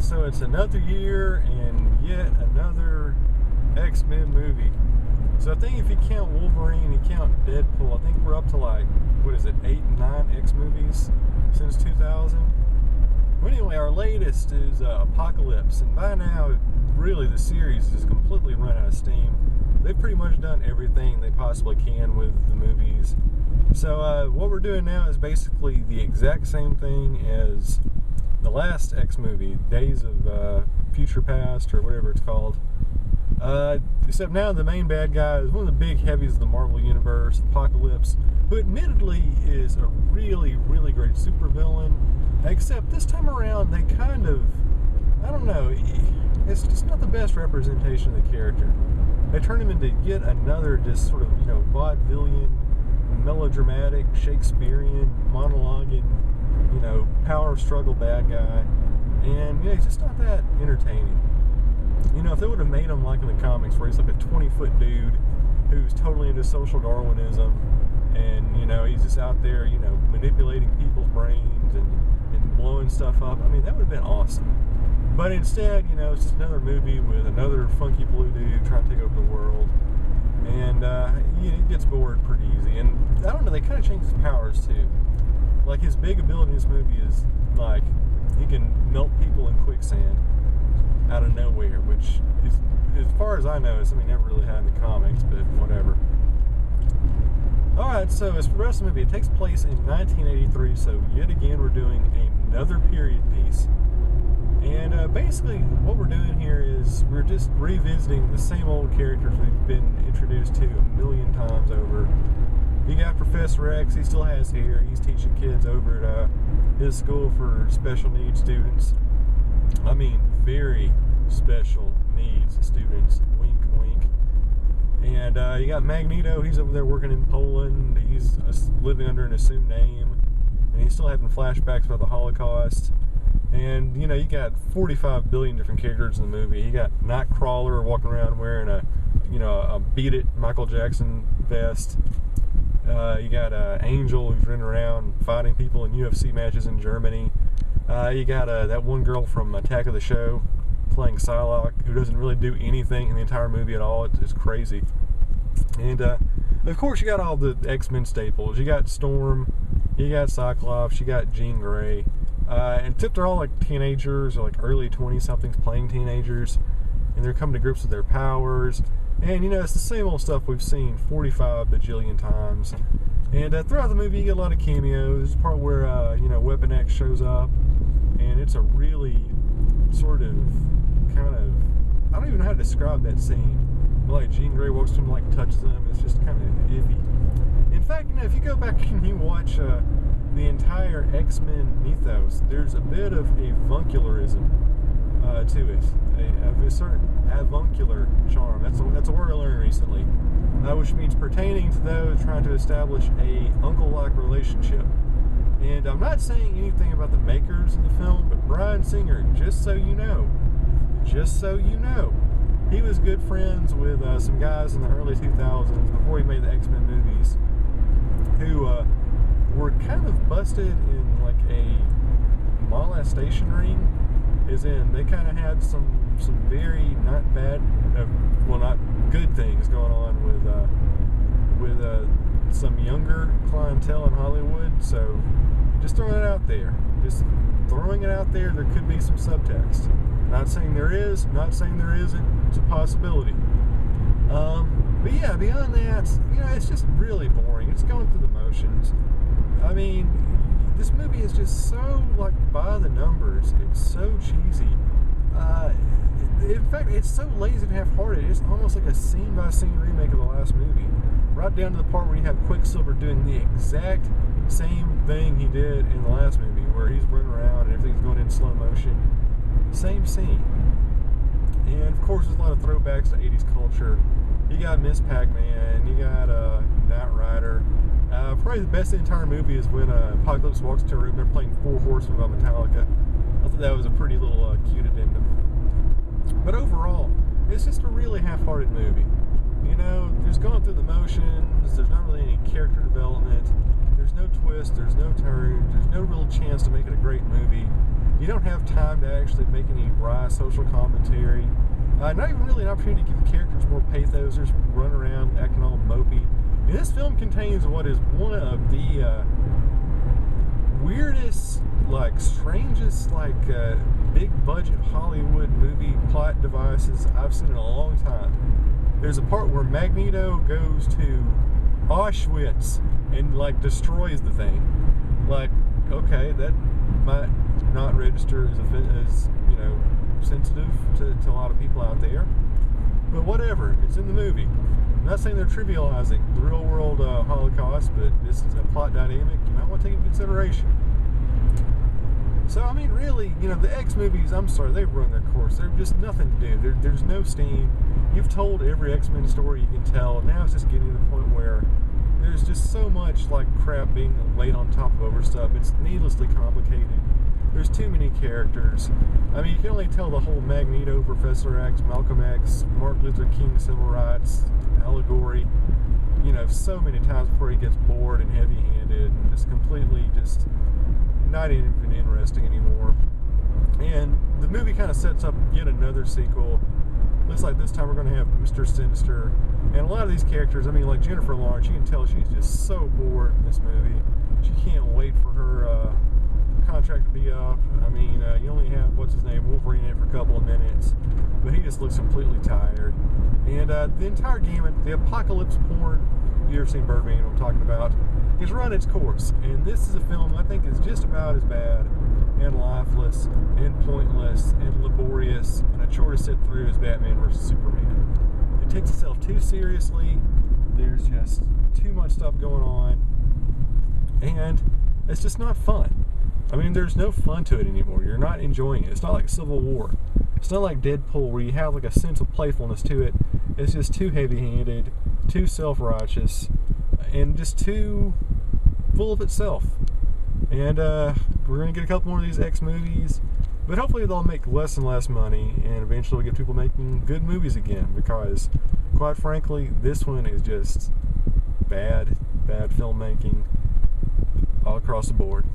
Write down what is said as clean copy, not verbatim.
so it's another year and yet another X-Men movie. So I think if you count Wolverine, you count Deadpool, I think we're up to like, 8, 9 X movies since 2000. Well, anyway, our latest is Apocalypse, and by now, really, the series is completely run out of steam. They've pretty much done everything they possibly can with the movies. So what we're doing now is basically the exact same thing as the last X movie, Days of Future Past, or whatever it's called. Except now the main bad guy is one of the big heavies of the Marvel Universe, Apocalypse, who admittedly is a really, really great supervillain. Except this time around, they kind of, I don't know, it's just not the best representation of the character. They turn him into yet another just sort of, vaudevillian, melodramatic, Shakespearean, monologuing, power struggle bad guy. And, he's just not that entertaining. If they would have made him like in the comics, where he's like a 20-foot dude who's totally into social Darwinism, and, he's just out there, manipulating people's brains and blowing stuff up, I mean, that would have been awesome. But instead, it's just another movie with another funky blue dude trying to take over the world. And, it gets bored pretty easy. And, I don't know, they kind of changed his powers, too. Like, his big ability in this movie is, like, he can melt people in quicksand out of nowhere, which is, as far as I know, is something he never really had in the comics, but whatever. Alright, so as for the rest of the movie, it takes place in 1983, so yet again we're doing another period piece. And basically what we're doing here is we're just revisiting the same old characters we've been introduced to a million times over. You got Professor X, he still has hair, he's teaching kids over at his school for special needs students. I mean, very special needs students, wink wink. And you got Magneto, he's over there working in Poland, he's living under an assumed name, and he's still having flashbacks about the Holocaust. And, you got 45 billion different characters in the movie. You got Nightcrawler walking around wearing a Beat It Michael Jackson vest. You got Angel who's running around fighting people in UFC matches in Germany. You got that one girl from Attack of the Show playing Psylocke, who doesn't really do anything in the entire movie at all. It's crazy. And, of course, you got all the X-Men staples. You got Storm, you got Cyclops, you got Jean Grey. And they're all like teenagers, or like early 20-somethings playing teenagers, and they're coming to grips with their powers. And, it's the same old stuff we've seen 45 bajillion times. And throughout the movie, you get a lot of cameos. There's a part where, Weapon X shows up, and it's a really sort of, kind of, I don't even know how to describe that scene. But, like, Jean Grey walks to him, like, touches them. It's just kind of iffy. In fact, if you go back and you watch the entire X-Men mythos, there's a bit of avuncularism to it. A certain avuncular charm. That's a word I learned recently. Which means pertaining to those trying to establish a uncle-like relationship. And I'm not saying anything about the makers of the film, but Bryan Singer, just so you know, he was good friends with some guys in the early 2000s before he made the X-Men movies, who were kind of busted in like a molestation ring, as in they kind of had some very not bad, not good things going on with some younger clientele in Hollywood. So just throwing it out there. There could be some subtext. Not saying there is, not saying there isn't. It's a possibility. But yeah, beyond that, it's just really boring. It's going through the motions. I mean, this movie is just so, like, by the numbers. It's so cheesy. In fact, it's so lazy and half-hearted. It's almost like a scene-by-scene remake of the last movie. Right down to the part where you have Quicksilver doing the exact same thing he did in the last movie, where he's running around and everything's going in slow motion. Same scene. And, of course, there's a lot of throwbacks to 80s culture. You got Miss Pac-Man, you got Knight Rider. Probably the best in the entire movie is when Apocalypse walks into a room, they're playing Four Horsemen by Metallica. I thought that was a pretty little cute addendum. But overall, it's just a really half-hearted movie. There's going through the motions, there's not really any character development, there's no twist, there's no turn, there's no real chance to make it a great movie. You don't have time to actually make any wry social commentary. Not even really an opportunity to give the characters more pathos. They're just running around acting all mopey. And this film contains what is one of the weirdest, like strangest, like big budget Hollywood movie plot devices I've seen in a long time. There's a part where Magneto goes to Auschwitz and like destroys the thing. Like, okay, that might not register as you know, sensitive to a lot of people out there, but whatever, it's in the movie. I'm not saying they're trivializing the real world Holocaust, but this is a plot dynamic you might want to take into consideration. So, I mean, really, you know, the X movies, I'm sorry, they've run their course. They're just nothing to do. There's no steam. You've told every X-Men story you can tell. Now it's just getting to the point where there's just so much, like, crap being laid on top of over stuff. It's needlessly complicated. There's too many characters. I mean, you can only tell the whole Magneto, Professor X, Malcolm X, Martin Luther King civil rights allegory, you know, so many times before he gets bored and heavy-handed and just completely just not even interesting anymore. And the movie kind of sets up yet another sequel. Looks like this time we're going to have Mr. Sinister. And a lot of these characters, I mean, like Jennifer Lawrence, you can tell she's just so bored in this movie. She can't wait for her contract to be up. I mean, you only have, what's his name, Wolverine in it for a couple of minutes, but he just looks completely tired. And the entire gamut, the apocalypse porn, you ever seen Birdman, what I'm talking about, has run its course. And this is a film I think is just about as bad and lifeless and pointless and laborious and a chore to sit through as Batman vs. Superman. It takes itself too seriously. There's just too much stuff going on, and it's just not fun. I mean, there's no fun to it anymore. You're not enjoying it. It's not like Civil War. It's not like Deadpool where you have like a sense of playfulness to it. It's just too heavy-handed, too self-righteous, and just too full of itself. And we're going to get a couple more of these X movies, but hopefully they'll make less and less money, and eventually we'll get people making good movies again, because quite frankly, this one is just bad filmmaking all across the board.